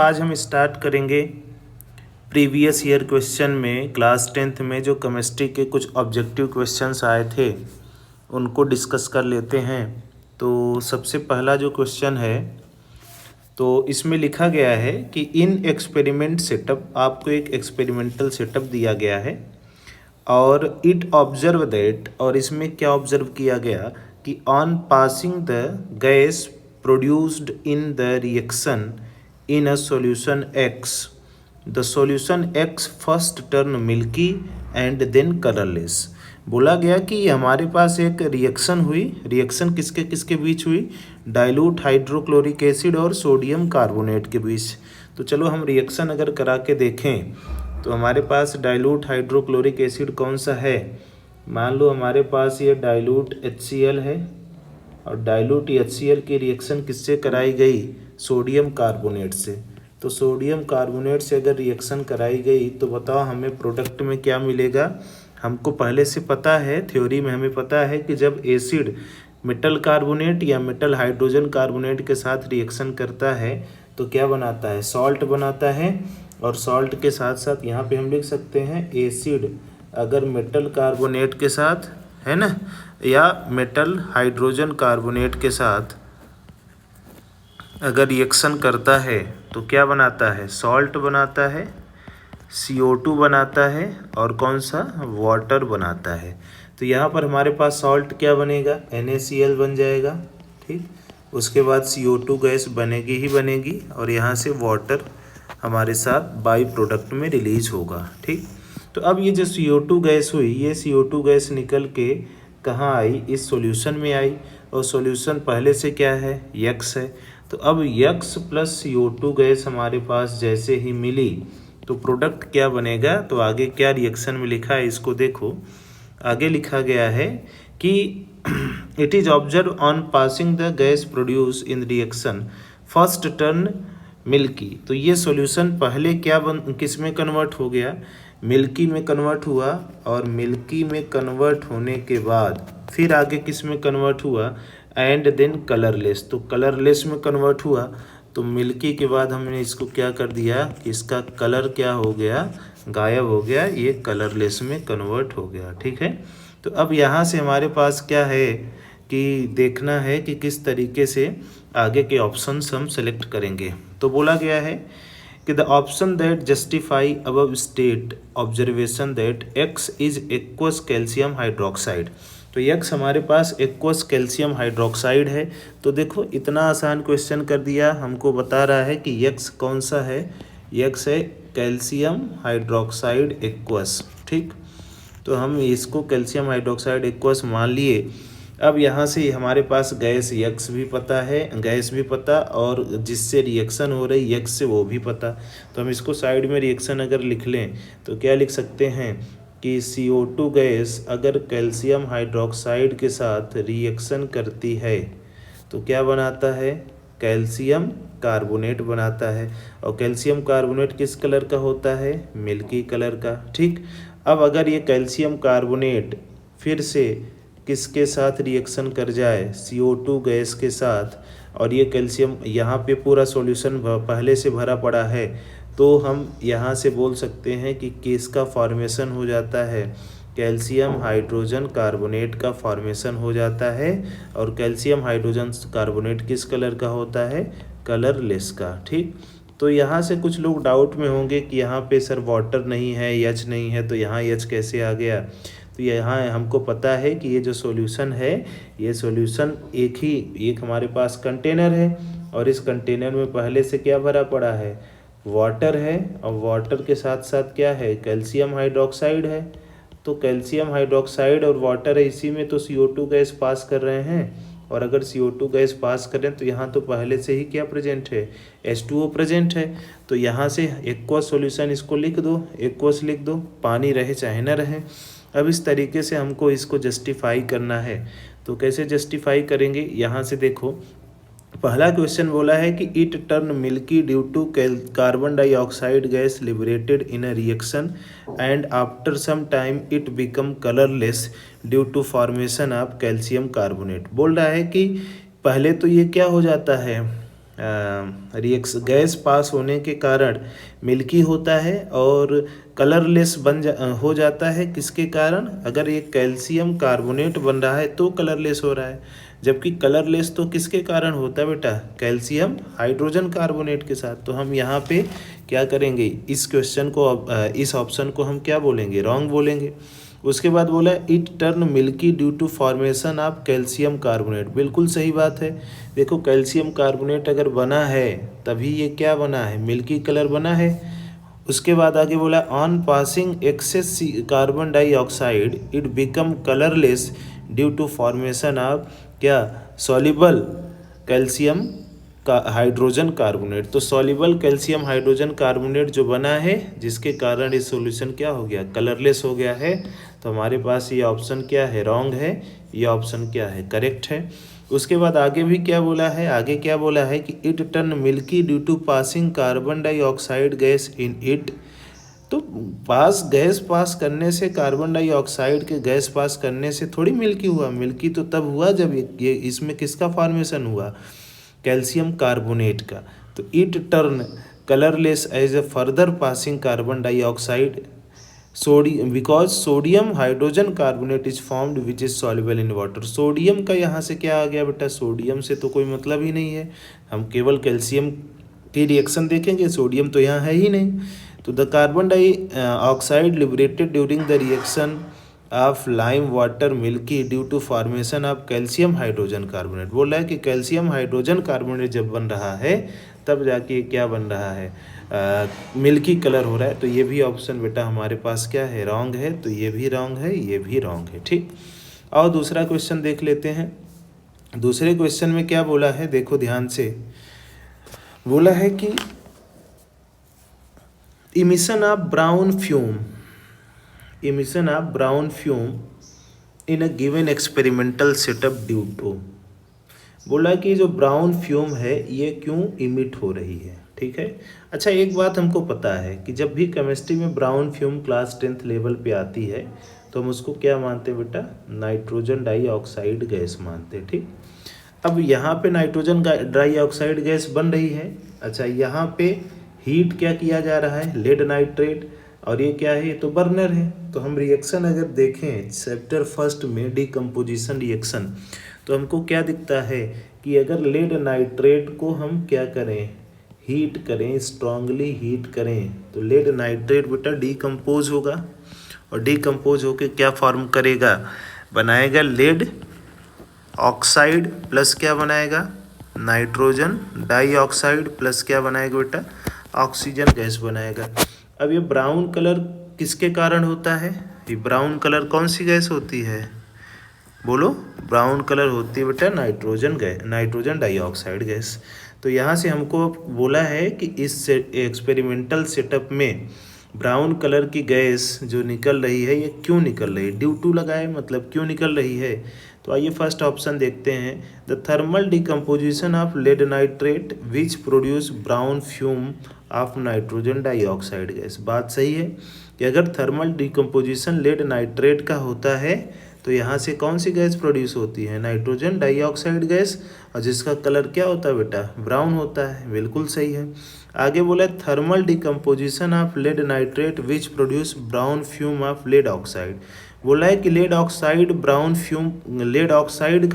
आज हम स्टार्ट करेंगे प्रीवियस ईयर क्वेश्चन में क्लास 10th में जो केमिस्ट्री के कुछ ऑब्जेक्टिव क्वेश्चंस आए थे उनको डिस्कस कर लेते हैं। तो सबसे पहला जो क्वेश्चन है तो इसमें लिखा गया है कि इन एक्सपेरिमेंट सेटअप, आपको एक एक्सपेरिमेंटल सेटअप दिया गया है और इट ऑब्जर्व दैट, और इसमें क्या ऑब्जर्व किया गया कि on passing the gas produced in the reaction in a solution X, the solution X first turn milky and then colorless। बोला गया कि हमारे पास एक रिएक्शन हुई, रिएक्शन किसके किसके बीच हुई, डाइल्यूट हाइड्रोक्लोरिक एसिड और सोडियम कार्बोनेट के बीच। तो चलो हम रिएक्शन अगर करा के देखें तो हमारे पास डाइल्यूट हाइड्रोक्लोरिक एसिड कौन सा है। मान लो हमारे पास ये डाइल्यूट HCl है और डाइल्यूट HCl की रिएक्शन किससे कराई गई, सोडियम कार्बोनेट से। तो सोडियम कार्बोनेट से अगर रिएक्शन कराई गई तो बताओ हमें प्रोडक्ट में क्या मिलेगा। हमको पहले से पता है, थ्योरी में हमें पता है कि जब एसिड मेटल कार्बोनेट या मेटल हाइड्रोजन कार्बोनेट के साथ रिएक्शन करता है तो क्या बनाता है, सॉल्ट बनाता है। और सॉल्ट के साथ साथ यहाँ पे हम लिख सकते हैं एसिड अगर मेटल कार्बोनेट के साथ है ना, या मेटल हाइड्रोजन कार्बोनेट के साथ अगर रिएक्शन करता है तो क्या बनाता है, सॉल्ट बनाता है, CO2 बनाता है और कौन सा, वाटर बनाता है। तो यहाँ पर हमारे पास सॉल्ट क्या बनेगा, NaCl बन जाएगा। ठीक, उसके बाद CO2 गैस बनेगी ही बनेगी और यहाँ से वाटर हमारे साथ बाई प्रोडक्ट में रिलीज होगा। ठीक, तो अब ये जो CO2 गैस हुई, ये CO2 गैस निकल के कहाँ आई, इस सॉल्यूशन में आई और सॉल्यूशन पहले से क्या है, X है। तो अब X प्लस CO2 गैस हमारे पास जैसे ही मिली तो प्रोडक्ट क्या बनेगा। तो आगे क्या रिएक्शन में लिखा है इसको देखो, आगे लिखा गया है कि it is observe on passing the gas produce in reaction first turn milky. तो ये सॉल्यूशन पहले क्या किस में कन्वर्ट हो गया, मिल्की में कन्वर्ट हुआ और मिल्की में कन्वर्ट होने के बाद फिर आगे किस में कन्वर्ट हुआ, एंड देन कलरलेस। तो कलरलेस में कन्वर्ट हुआ तो मिल्की के बाद हमने इसको क्या कर दिया कि इसका कलर क्या हो गया, गायब हो गया, ये कलरलेस में कन्वर्ट हो गया। ठीक है, तो अब यहाँ से हमारे पास क्या है कि देखना है कि किस तरीके से आगे के ऑप्शंस हम सेलेक्ट करेंगे। तो बोला गया है कि the option that justify above state observation that X is aqueous calcium hydroxide. तो X हमारे पास एक्वस कैल्शियम हाइड्रोक्साइड है। तो देखो इतना आसान क्वेश्चन कर दिया, हमको बता रहा है कि X कौन सा है, X है कैल्शियम हाइड्रोक्साइड एक्वस। ठीक, तो हम इसको कैल्शियम हाइड्रोक्साइड एक्वस मान लिए। अब यहाँ से हमारे पास गैस X भी पता है, गैस भी पता और जिससे रिएक्शन हो रही X से वो भी पता। तो हम इसको साइड में रिएक्शन अगर लिख लें तो क्या लिख सकते हैं कि CO2 गैस अगर कैल्शियम हाइड्रोक्साइड के साथ रिएक्शन करती है तो क्या बनाता है, कैल्शियम कार्बोनेट बनाता है। और कैल्शियम कार्बोनेट किस कलर का होता है, मिल्की कलर का। ठीक, अब अगर ये कैल्शियम कार्बोनेट फिर से किसके साथ रिएक्शन कर जाए, CO2 गैस के साथ, और ये कैल्शियम यहाँ पे पूरा सॉल्यूशन पहले से भरा पड़ा है, तो हम यहाँ से बोल सकते हैं कि किसका फॉर्मेशन हो जाता है, कैल्शियम हाइड्रोजन कार्बोनेट का फॉर्मेशन हो जाता है। और कैल्शियम हाइड्रोजन कार्बोनेट किस कलर का होता है, कलरलेस का। ठीक, तो यहाँ से कुछ लोग डाउट में होंगे कि यहाँ पे सर वाटर नहीं है, H नहीं है, तो यहाँ H कैसे आ गया। तो यहाँ हमको पता है कि ये जो सॉल्यूशन है, ये सॉल्यूशन एक हमारे पास कंटेनर है और इस कंटेनर में पहले से क्या भरा पड़ा है, वाटर है, और वाटर के साथ साथ क्या है, कैल्शियम हाइड्रोक्साइड है। तो कैल्शियम हाइड्रोक्साइड और वाटर है, इसी में तो CO2 गैस पास कर रहे हैं। और अगर CO2 गैस पास करें तो यहाँ तो पहले से ही क्या प्रेजेंट है, H2O प्रेजेंट है। तो यहाँ से एक्वस सॉल्यूशन इसको लिख दो, एक्वस लिख दो, पानी रहे चाहे न रहे। अब इस तरीके से हमको इसको जस्टिफाई करना है। तो कैसे जस्टिफाई करेंगे, यहाँ से देखो पहला क्वेश्चन बोला है कि it turn milky due to carbon dioxide gas liberated in a reaction and after some time it become colourless due to formation of calcium carbonate. बोल रहा है कि पहले तो ये क्या हो जाता है, गैस पास होने के कारण मिल्की होता है और कलरलेस हो जाता है। किसके कारण? अगर ये कैल्शियम कार्बोनेट बन रहा है तो कलरलेस हो रहा है, जबकि कलरलेस तो किसके कारण होता है बेटा? कैल्शियम हाइड्रोजन कार्बोनेट के साथ। तो हम यहाँ पे क्या करेंगे, इस क्वेश्चन को इस ऑप्शन को हम क्या बोलेंगे? रॉन्ग बोलेंगे। उसके बाद बोला it turn milky due to formation of calcium carbonate. बिल्कुल सही बात है। देखो कैल्शियम कार्बोनेट अगर बना है तभी ये क्या बना है? मिल्की कलर बना है। उसके बाद आगे बोला on passing excess carbon dioxide it become colourless due to formation of क्या? सॉल्युबल कैल्शियम का हाइड्रोजन कार्बोनेट। तो सॉल्युबल कैल्शियम हाइड्रोजन कार्बोनेट जो बना है जिसके कारण ये सॉल्यूशन क्या हो गया? कलरलेस हो गया है। तो हमारे पास ये ऑप्शन क्या है? रॉन्ग है। ये ऑप्शन क्या है? करेक्ट है। उसके बाद आगे भी क्या बोला है? आगे क्या बोला है कि it turn milky due to passing carbon dioxide gas in it. तो गैस पास करने से, कार्बन डाइऑक्साइड के गैस पास करने से थोड़ी मिल्की हुआ। मिल्की तो तब हुआ जब ये इसमें किसका फॉर्मेशन हुआ? कैल्शियम कार्बोनेट का। तो it turn colourless as a further passing carbon dioxide sodium because sodium hydrogen carbonate is formed which is soluble in water. Sodium का यहाँ से क्या आ गया बेटा? सोडियम से तो कोई मतलब ही नहीं है, हम केवल कैल्शियम की रिएक्शन देखेंगे, सोडियम तो यहाँ है ही नहीं। तो the carbon dioxide liberated during the reaction of lime water milky due to formation of calcium hydrogen carbonate. बोल रहा है कि कैल्शियम हाइड्रोजन कार्बोनेट जब बन रहा है तब जाके क्या बन रहा है? मिल्की कलर हो रहा है। तो ये भी ऑप्शन बेटा हमारे पास क्या है? रॉन्ग है। तो ये भी रॉन्ग है, ये भी रॉन्ग है। ठीक। और दूसरा क्वेश्चन देख लेते हैं। दूसरे क्वेश्चन में क्या बोला है? देखो ध्यान से। बोला है कि emission of brown fume in a given experimental setup due to. बोला कि जो ब्राउन फ्यूम है ये क्यों इमिट हो रही है। ठीक है। अच्छा, एक बात हमको पता है कि जब भी केमिस्ट्री में brown fume class 10th level पे आती है तो हम उसको क्या मानते हैं बेटा? नाइट्रोजन डाइऑक्साइड गैस मानते हैं। ठीक। अब यहाँ पे नाइट्रोजन डाइऑक्साइड गैस बन रही है। अच्छा, यहाँ पे हीट क्या किया जा रहा है? Lead nitrate. और ये क्या है? ये तो बर्नर है। तो हम रिएक्शन अगर देखें चैप्टर फर्स्ट में डिकम्पोजिशन रिएक्शन, तो हमको क्या दिखता है कि अगर लेड नाइट्रेट को हम क्या करें? हीट करें, स्ट्रांगली हीट करें, तो लेड नाइट्रेट बेटा डिकम्पोज होगा और डिकम्पोज होके क्या फॉर्म करेगा? बनाएगा लेड ऑक्साइड प्लस क्या बनाएगा? नाइट्रोजन डाइऑक्साइड प्लस क्या बनाएगा बेटा? ऑक्सीजन गैस बनाएगा। अब ये ब्राउन कलर किसके कारण होता है? ये ब्राउन कलर कौन सी गैस होती है? बोलो। ब्राउन कलर होती है बेटा नाइट्रोजन डाइऑक्साइड गैस। तो यहाँ से हमको बोला है कि इस एक्सपेरिमेंटल सेटअप में ब्राउन कलर की गैस जो निकल रही है ये क्यों निकल रही है? ड्यू टू लगाए, मतलब क्यों निकल रही है। तो आइए फर्स्ट ऑप्शन देखते हैं। The thermal decomposition of lead nitrate which produce brown fume of nitrogen dioxide gas. बात सही है कि अगर थर्मल डिकम्पोजिशन लेड नाइट्रेट का होता है तो यहाँ से कौन सी गैस प्रोड्यूस होती है? नाइट्रोजन डाइऑक्साइड गैस, और जिसका कलर क्या होता है बेटा? ब्राउन होता है। बिल्कुल सही है। आगे बोला thermal decomposition of lead nitrate which produce brown fume of lead oxide. बोला है कि लेड ऑक्साइड का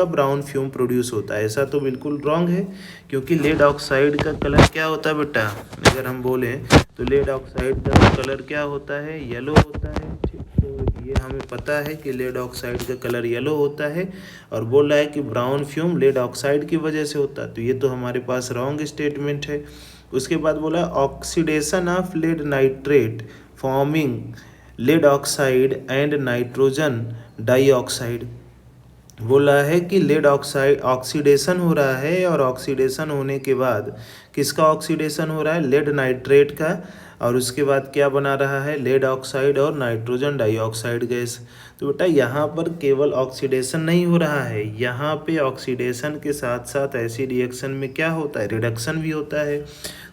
ब्राउन फ्यूम प्रोड्यूस होता है। ऐसा तो बिल्कुल रॉन्ग है, क्योंकि लेड ऑक्साइड का कलर क्या होता है बेटा? अगर हम बोलें तो लेड ऑक्साइड का कलर क्या होता है? येलो होता है। ठीक। तो ये हमें पता है कि लेड ऑक्साइड का कलर येलो होता है, और बोल रहा है कि ब्राउन फ्यूम लेड ऑक्साइड की वजह से होता है। तो ये तो हमारे पास रॉन्ग स्टेटमेंट है। उसके बाद बोला oxidation of lead nitrate forming lead oxide and nitrogen dioxide. बोला है कि लेड ऑक्साइड ऑक्सीडेशन हो रहा है, और ऑक्सीडेशन होने के बाद किसका ऑक्सीडेशन हो रहा है? लेड नाइट्रेट का। और उसके बाद क्या बना रहा है? लेड ऑक्साइड और नाइट्रोजन डाइऑक्साइड गैस। तो बेटा यहाँ पर केवल ऑक्सीडेशन नहीं हो रहा है, यहाँ पे ऑक्सीडेशन के साथ साथ ऐसी रिएक्शन में क्या होता है? रिडक्शन भी होता है।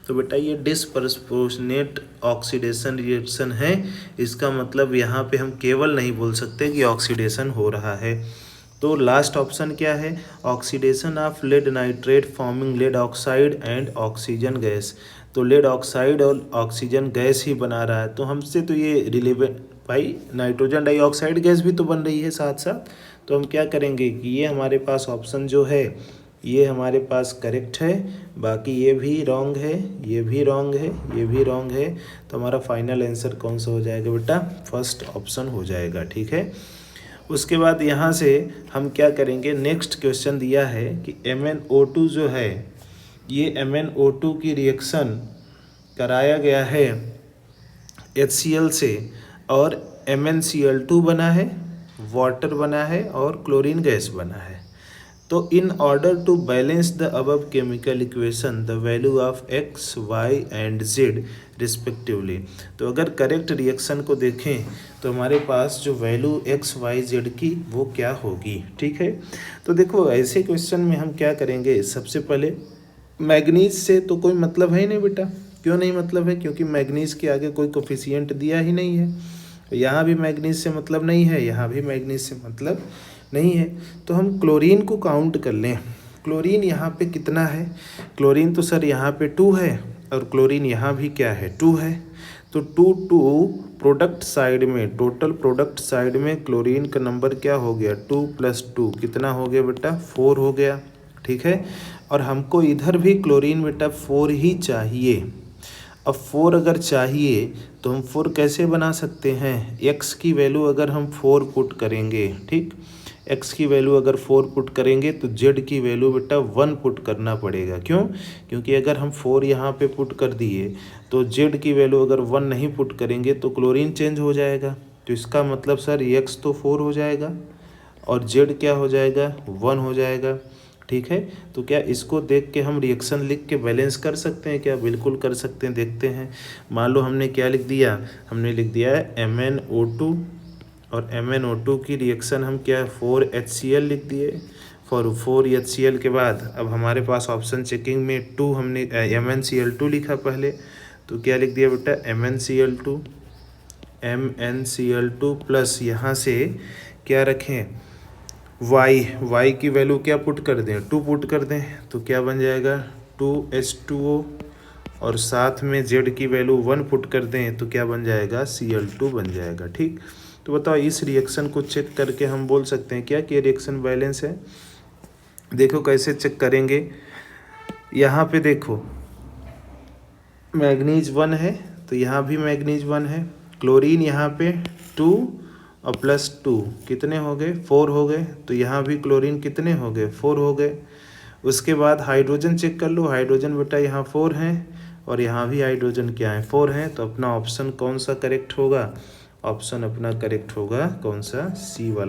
तो बेटा ये डिसप्रपोर्शनेट ऑक्सीडेशन रिएक्शन है। इसका मतलब यहाँ पे हम केवल नहीं बोल सकते कि ऑक्सीडेशन हो रहा है। तो लास्ट ऑप्शन क्या है, oxidation of lead nitrate forming lead oxide and oxygen gas. तो लेड ऑक्साइड और ऑक्सीजन गैस ही बना रहा है, तो हमसे तो ये रिलेवेंट भाई नाइट्रोजन डाइऑक्साइड गैस भी तो बन रही है साथ साथ। तो हम क्या करेंगे कि ये हमारे पास ऑप्शन जो है ये हमारे पास करेक्ट है, बाकी ये भी रॉन्ग है, ये भी रॉन्ग है, ये भी रॉन्ग है। तो हमारा फाइनल आंसर कौन सा हो जाएगा बेटा, फर्स्ट ऑप्शन हो जाएगा। ठीक है, उसके बाद यहाँ से हम क्या करेंगे, नेक्स्ट क्वेश्चन दिया है कि MnO2 जो है ये MnO2 की रिएक्शन कराया गया है HCl से और MnCl2 बना है, वाटर बना है और क्लोरीन गैस बना है। तो in order to balance the above chemical equation the value of x, y and z respectively. तो अगर करेक्ट रिएक्शन को देखें तो हमारे पास जो वैल्यू x, y, z की वो क्या होगी। ठीक है, तो देखो ऐसे क्वेश्चन में हम क्या करेंगे, सबसे पहले मैग्नीज से तो कोई मतलब है ही नहीं बेटा। क्यों नहीं मतलब है, क्योंकि मैग्नीज के आगे कोई कोफिशिएंट दिया ही नहीं है। यहाँ भी मैग्नीज से मतलब नहीं है, यहाँ भी मैग्नीज से मतलब नहीं है। तो हम क्लोरीन को काउंट कर लें, क्लोरीन यहाँ पे कितना है, क्लोरीन तो सर यहाँ पे 2 है और क्लोरीन यहाँ भी क्या है 2 है। तो 2 प्रोडक्ट साइड में, टोटल प्रोडक्ट साइड में क्लोरीन का नंबर क्या हो गया 2 + 2 कितना हो गया बेटा 4 हो गया। ठीक है, और हमको इधर भी क्लोरीन बेटा 4 ही चाहिए। अब 4 अगर चाहिए तो हम 4 कैसे बना सकते हैं, x की वैल्यू अगर हम 4 पुट करेंगे, ठीक, x की वैल्यू अगर 4 पुट करेंगे तो z की वैल्यू बेटा 1 पुट करना पड़ेगा। क्यों, क्योंकि अगर हम 4 यहाँ पे पुट कर दिए तो z की वैल्यू अगर 1 नहीं पुट करेंगे तो क्लोरीन चेंज हो जाएगा। तो इसका मतलब सर x तो 4 हो जाएगा और z क्या हो जाएगा 1 हो जाएगा। ठीक है, तो क्या इसको देख के हम रिएक्शन लिख के बैलेंस कर सकते हैं क्या, बिल्कुल कर सकते हैं। देखते हैं, मान लो हमने क्या लिख दिया, हमने लिख दिया है MnO2 और MnO2 की रिएक्शन हम क्या 4HCl लिख दिए। 4HCl के बाद अब हमारे पास ऑप्शन चेकिंग में 2 हमने MnCl2 लिखा पहले, तो क्या लिख दिया बेटा MnCl2 प्लस यहाँ से क्या रखें y की वैल्यू क्या पुट कर दें 2 पुट कर दें, तो क्या बन जाएगा 2H2O और साथ में z की वैल्यू 1 पुट कर दें तो क्या बन जाएगा Cl2 बन जाएगा। ठीक, तो बताओ इस रिएक्शन को चेक करके हम बोल सकते हैं क्या कि रिएक्शन बैलेंस है। देखो कैसे चेक करेंगे, यहाँ पे देखो मैग्नीज 1 है तो यहाँ भी मैग्नीज 1 है, क्लोरीन यहाँ पे 2 और +2 कितने हो गए 4 हो गए, तो यहाँ भी क्लोरीन कितने हो गए 4 हो गए। उसके बाद हाइड्रोजन चेक कर लो, हाइड्रोजन बेटा यहाँ 4 हैं और यहाँ भी हाइड्रोजन क्या है 4 हैं। तो अपना ऑप्शन कौन सा करेक्ट होगा, ऑप्शन अपना करेक्ट होगा कौन सा, सी वाला।